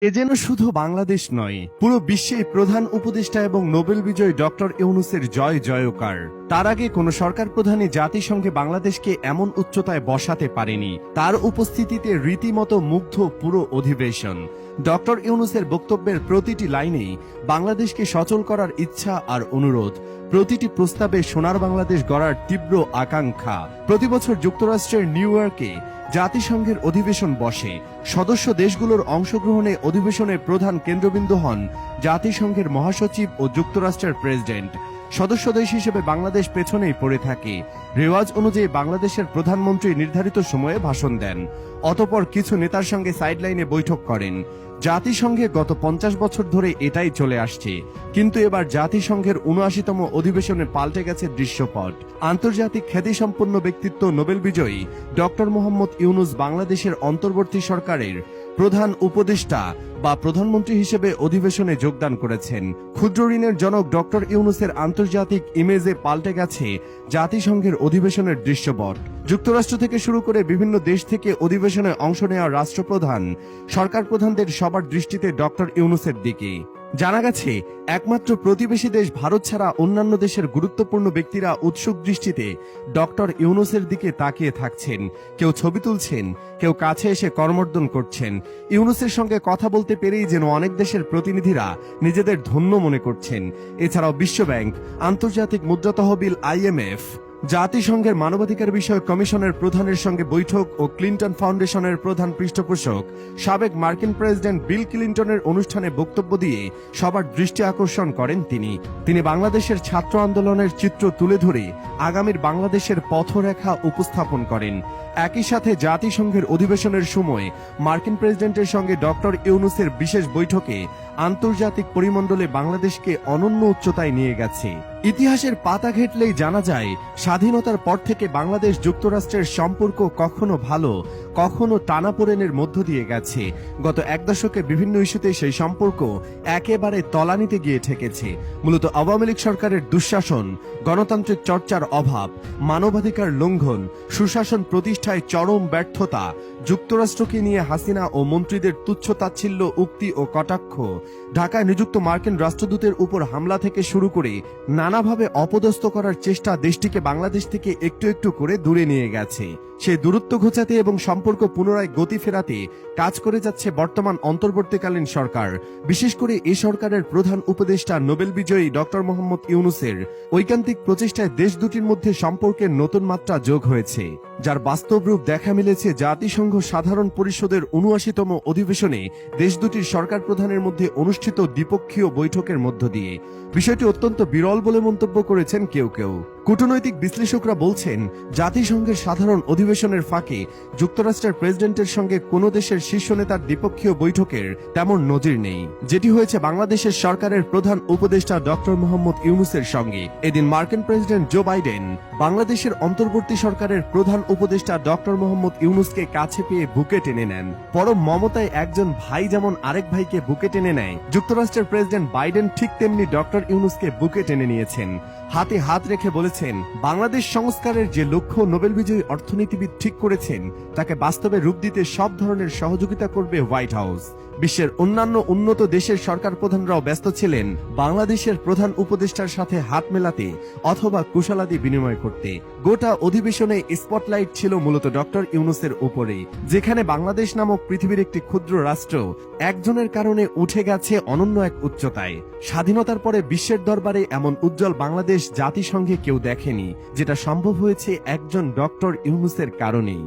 এ যেন শুধু বাংলাদেশ নয়, পুরো বিশ্বেই প্রধান উপদেষ্টা এবং নোবেল বিজয়ী ডক্টর ইউনূসের জয় জয়কার। তার আগে কোনো সরকার প্রধানই জাতিসংঘে বাংলাদেশকে এমন উচ্চতায় বসাতে পারেনি। তার উপস্থিতিতে রীতিমতো মুগ্ধ পুরো অধিবেশন। ডক্টর ইউনূসের বক্তব্যের প্রতিটি লাইনেই বাংলাদেশকে সচল করার ইচ্ছা আর অনুরোধ, প্রতিটি প্রস্তাবে সোনার বাংলাদেশ গড়ার তীব্র আকাঙ্ক্ষা। প্রতিবছর যুক্তরাষ্ট্রের নিউ ইয়র্কে জাতিসংঘের অধিবেশন বসে। সদস্য দেশগুলোর অংশগ্রহণে অধিবেশনের প্রধান কেন্দ্রবিন্দু হন জাতিসংঘের মহাসচিব ও যুক্তরাষ্ট্রের প্রেসিডেন্ট। সদস্য দেশ হিসেবে বাংলাদেশ পেছনেই পড়ে থাকে। রেওয়াজ অনুযায়ী বাংলাদেশের প্রধানমন্ত্রী নির্ধারিত সময়ে ভাষণ দেন, অতঃপর কিছু নেতার সঙ্গে সাইডলাইনে বৈঠক করেন। জাতিসংঘে গত 50 বছর ধরে এটাই চলে আসছে, কিন্তু এবার জাতিসংঘের ৭৯তম অধিবেশনে পাল্টে গেছে দৃশ্যপট। আন্তর্জাতিক খ্যাতিসম্পন্ন ব্যক্তিত্ব নোবেল বিজয়ী ডক্টর মোহাম্মদ ইউনূস বাংলাদেশের অন্তর্বর্তী সরকারের প্রধান উপদেষ্টা বা প্রধানমন্ত্রী হিসেবে অধিবেশনে যোগদান করেছেন। ক্ষুদ্র ঋণের জনক ডক্টর ইউনূসের আন্তর্জাতিক ইমেজে পাল্টে গেছে জাতিসংঘের অধিবেশনের দৃশ্যপট। যুক্তরাষ্ট্র থেকে শুরু করে বিভিন্ন দেশ থেকে অধিবেশনে অংশ নেওয়া রাষ্ট্রপ্রধান, সরকার প্রধানদের সবার দৃষ্টিতে ডক্টর ইউনূসের দিকে। জানা গেছে, একমাত্র প্রতিবেশী দেশ ভারত ছাড়া অন্যান্য দেশের গুরুত্বপূর্ণ ব্যক্তিরা উৎসুক দৃষ্টিতে ডক্টর ইউনূসের দিকে তাকিয়ে থাকছেন। কেউ ছবি তুলছেন, কেউ কাছে এসে করমর্দন করছেন। ইউনূসের সঙ্গে কথা বলতে পেরেই যেন অনেক দেশের প্রতিনিধিরা নিজেদের ধন্য মনে করছেন। এছাড়াও বিশ্বব্যাংক, আন্তর্জাতিক মুদ্রা তহবিল IMF, জাতিসংঘের মানবাধিকার বিষয়ক কমিশনের প্রধানের সঙ্গে বৈঠক ও ক্লিন্টন ফাউন্ডেশনের প্রধান পৃষ্ঠপোষক সাবেক মার্কিন প্রেসিডেন্ট বিল ক্লিন্টনের অনুষ্ঠানে বক্তব্য দিয়ে সবার দৃষ্টি আকর্ষণ করেন তিনি বাংলাদেশের ছাত্র আন্দোলনের চিত্র তুলে ধরে আগামীর বাংলাদেশের পথরেখা উপস্থাপন করেন। একই সাথে জাতিসংঘের অধিবেশনের সময় মার্কিন প্রেসিডেন্টের সঙ্গে ডক্টর ইউনূসের বিশেষ বৈঠকে আন্তর্জাতিক পরিমণ্ডলে বাংলাদেশকে অনন্য উচ্চতায় নিয়ে গেছে। ইতিহাসের পাতা ঘেঁটলেই জানা যায়, স্বাধীনতার পর থেকে বাংলাদেশ যুক্তরাষ্ট্রের সম্পর্ক কখনো ভালো, কখনো টানাপোড়েনের মধ্য দিয়ে গেছে। গত এক দশকে বিভিন্ন ইস্যুতে সেই সম্পর্ক একেবারে তলানিতে গিয়ে ঠেকেছে। মূলত আওয়ামী লীগ সরকারের দুঃশাসন, গণতান্ত্রিক চর্চার অভাব, মানবাধিকার লঙ্ঘন, সুশাসন প্রতিষ্ঠায় চরম ব্যর্থতা, যুক্তরাষ্ট্রকে নিয়ে হাসিনা ও মন্ত্রীদের তুচ্ছ-তাচ্ছিল্য উক্তি ও কটাক্ষ, ঢাকায় নিযুক্ত মার্কিন রাষ্ট্রদূতের উপর হামলা থেকে শুরু করে নানাভাবে অপদস্থ করার চেষ্টা দেশটিকে বাংলাদেশ থেকে একটু একটু করে দূরে নিয়ে গেছে। সেই দূরত্ব ঘোচাতে এবং সম্পর্ক পুনরায় গতি ফেরাতে কাজ করে যাচ্ছে বর্তমান অন্তর্বর্তীকালীন সরকার। বিশেষ করে এই সরকারের প্রধান উপদেষ্টা নোবেল বিজয়ী ডক্টর মোহাম্মদ ইউনূসের ঐকান্তিক প্রচেষ্টায় দেশ দুটির মধ্যে সম্পর্কের নতুন মাত্রা যোগ হয়েছে, যার বাস্তব রূপ দেখা মিলেছে জাতিসংঘ সাধারণ পরিষদের ৭৯তম অধিবেশনে দেশ দুটির সরকার প্রধানের মধ্যে অনুষ্ঠিত দ্বিপক্ষীয় বৈঠকের মধ্য দিয়ে। বিষয়টি অত্যন্ত বিরল বলে মন্তব্য করেছেন কেউ কেউ। কূটনৈতিক বিশ্লেষকরা বলছেন, জাতিসংঘের সাধারণ অধিবেশনের ফাঁকে যুক্তরাষ্ট্রের প্রেসিডেন্টের সঙ্গে কোন দেশের শীর্ষ নেতার দ্বিপক্ষীয় বৈঠকের তেমন নজির নেই, যেটি হয়েছে বাংলাদেশের সরকারের প্রধান উপদেষ্টা ডক্টর মোহাম্মদ ইউনূসের সঙ্গে। এদিন মার্কিন প্রেসিডেন্ট জো বাইডেন বাংলাদেশের অন্তর্বর্তী সরকারের প্রধান উপদেষ্টা ডক্টর মোহাম্মদ ইউনূসকে কাছে পেয়ে বুকে টেনে নেন। পরম মমতায় একজন ভাই যেমন আরেক ভাইকে বুকে টেনে নেয়, যুক্তরাষ্ট্রের প্রেসিডেন্ট বাইডেন ঠিক তেমনি ডক্টর ইউনূসকে বুকে টেনে নিয়েছেন। হাতে হাত রেখে বলেছেন, বাংলাদেশ সংস্কারের যে লক্ষ্য নোবেল বিজয়ী অর্থনীতিবিদ ঠিক করেছেন, তাকে বাস্তবে রূপ দিতে সব ধরনের সহযোগিতা করবে হোয়াইট হাউস। বিশ্বের অন্যান্য উন্নত দেশের সরকার প্রধানরাও ব্যস্ত ছিলেন বাংলাদেশের প্রধান উপদেষ্টার সাথে হাত মেলাতে অথবা কুশলাদি বিনিময় করতে। গোটা অধিবেশনে স্পটলাইট ছিল মূলত ডক্টর ইউনূসের উপরে, যেখানে বাংলাদেশ নামক পৃথিবীর একটি ক্ষুদ্র রাষ্ট্র একজনের কারণে উঠে গেছে অনন্য এক উচ্চতায়। স্বাধীনতার পরে বিশ্বের দরবারে এমন উজ্জ্বল বাংলাদেশ জাতিসংঘে কেউ দেখেনি, যেটা সম্ভব হয়েছে একজন ডক্টর ইউনূসের কারণেই।